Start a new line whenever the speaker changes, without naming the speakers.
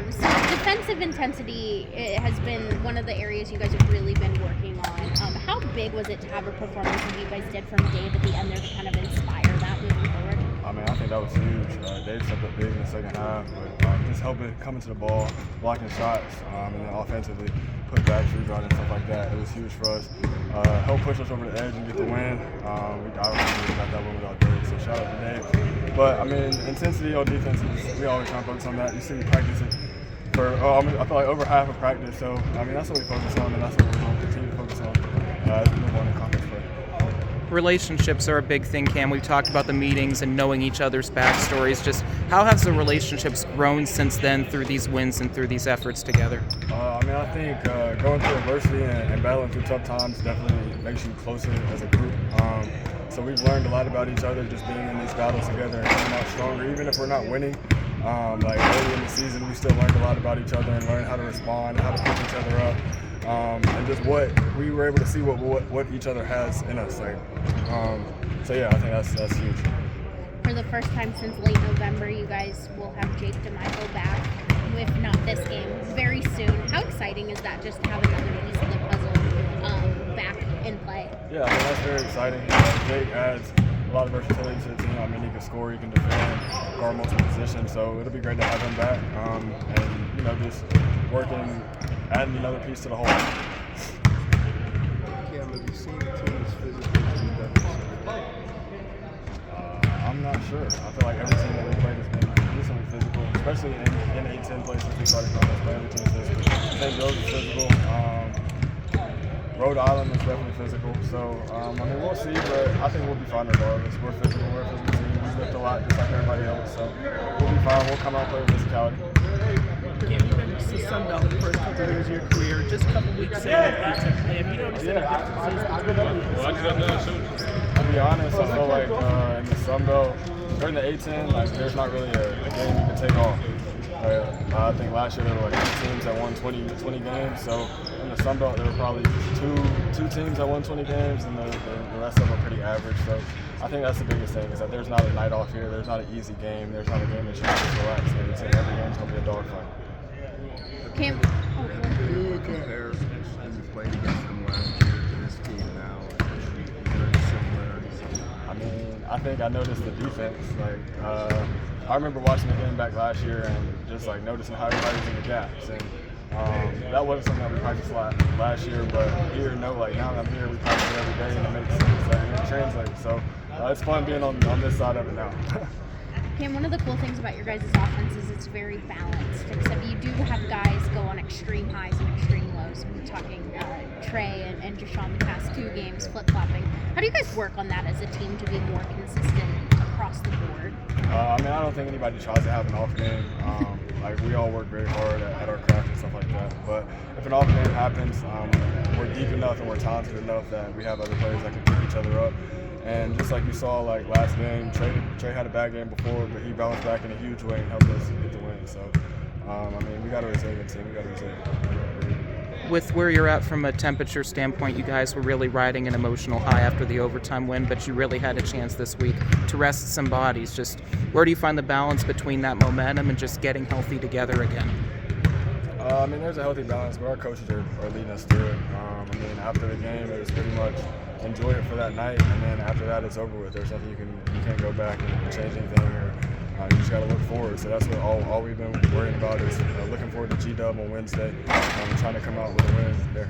So defensive intensity has been one of the areas you guys have really been working on. How big was it to have a performance that you guys did from Dave at the end there to kind of inspire that moving forward?
I mean, I think that was huge. Dave stepped up big in the second half, but just helping coming to the ball, blocking shots, and then offensively put back, free run and stuff like that. It was huge for us. Helped push us over the edge and get the win. We obviously got that win without Dave, so shout out to Dave. But I mean, intensity on defense, we always try to focus on that. You see, we practice it for I feel like over half of practice. So I mean, that's what we focus on, and that's what we're going to continue to focus on as we move on in conference play.
Relationships are a big thing, Cam. We've talked about the meetings and knowing each other's backstories. Just how has the relationships grown since then through these wins and through these efforts together?
I mean, I think going through adversity and battling through tough times definitely makes you closer as a group. So we've learned a lot about each other just being in these battles together and coming out stronger. Even if we're not winning, like early in the season, we still learned a lot about each other and learned how to respond, how to pick each other up. And just what we were able to see what each other has in us. So yeah, I think that's huge.
For the first time since late November, you guys will have Jake DeMichael back, if not this game, very soon. How exciting is that just to have another piece of the puzzle back in play?
Yeah, I mean, that's very exciting. Jake adds a lot of versatility to the team. I mean, he can score, he can defend, guard multiple positions, so it'll be great to have him back. And just working, adding another piece to the whole.
Cam, have you seen teams physically teamed up?
I'm not sure. I feel like every team that we played has been decently physical, especially in 8-10 play since we started conference play. Every team's physical. St. Joe's is physical. Rhode Island is definitely physical. So, I mean, we'll see, but I think we'll be fine regardless. We're physical. We're a physical team. We lift a lot just like everybody else. So, we'll be fine. We'll come out and play with physicality.
Cam, you've been to Sunbelt the first couple of years of your career. Just a couple weeks in, have you noticed any differences?
To be honest, I feel like in the Sunbelt, during the A-10, like there's not really a game you can take off. I think last year there were like 8 teams that won 20 games. So in the Sunbelt, there were probably two teams that won 20 games, and the rest of them are pretty average. So I think that's the biggest thing is that there's not a night off here. There's not an easy game. There's not a game that you can just relax in. It's like every game's gonna be a dogfight.
Cam,
Who compares when you played against them last year to this team now? Are there similarities?
I mean, I think I noticed the defense. I remember watching the game back last year and just like noticing how everybody's in the gaps. And that wasn't something that we practiced last year, but here, now that I'm here, we practice it every day and it makes sense and it translates. So it's fun being on this side of it now.
Cam, one of the cool things about your guys' offense is it's very balanced, except you do have guys go on extreme highs and extreme lows. We're talking Trey and Jashawn the past 2 games, flip-flopping. How do you guys work on that as a team to be more consistent across the board?
I mean, I don't think anybody tries to have an off game. We all work very hard at our craft and stuff like that. But if an off game happens, we're deep enough and we're talented enough that we have other players that can pick each other up. And just like you saw, last game, Trey had a bad game before, but he bounced back in a huge way and helped us get the win. So, we got a resilient team. We got a resilient team.
With where you're at from a temperature standpoint, you guys were really riding an emotional high after the overtime win, but you really had a chance this week to rest some bodies. Just where do you find the balance between that momentum and just getting healthy together again?
I mean, there's a healthy balance, but our coaches are leading us through it. After the game, it was pretty much enjoy it for that night, and then after that, it's over with. There's nothing you can't go back and change anything, or you just got to look forward. So that's what all we've been worrying about is looking forward to G-Dub on Wednesday, trying to come out with a win there.